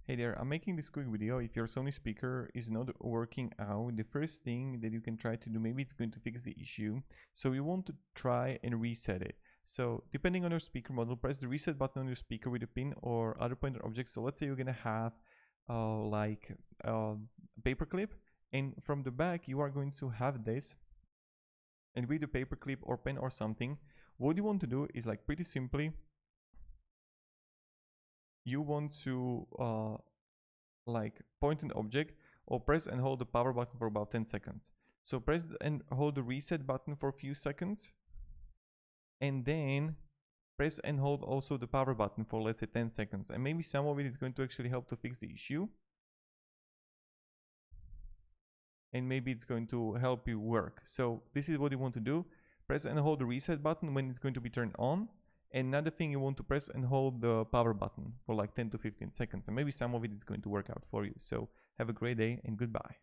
Hey there, I'm making this quick video. If your Sony speaker is not working out, the first thing that you can try to do, maybe it's going to fix the issue. So you want to try and reset it. So depending on your speaker model, press the reset button on your speaker with a pin or other pointer object. So let's say you're gonna have like a paper clip, and from the back you are going to have this, and with the paper clip or pen or something, what you want to do is, like, pretty simply, you want to like point an object or press and hold the power button for about 10 seconds. So press and hold the reset button for a few seconds, and then press and hold also the power button for, let's say, 10 seconds, and maybe some of it is going to actually help to fix the issue, and maybe it's going to help you work. So this is what you want to do. Press and hold the reset button when it's going to be turned on. Another thing, you want to press and hold the power button for like 10 to 15 seconds, and maybe some of it is going to work out for you. So have a great day and goodbye.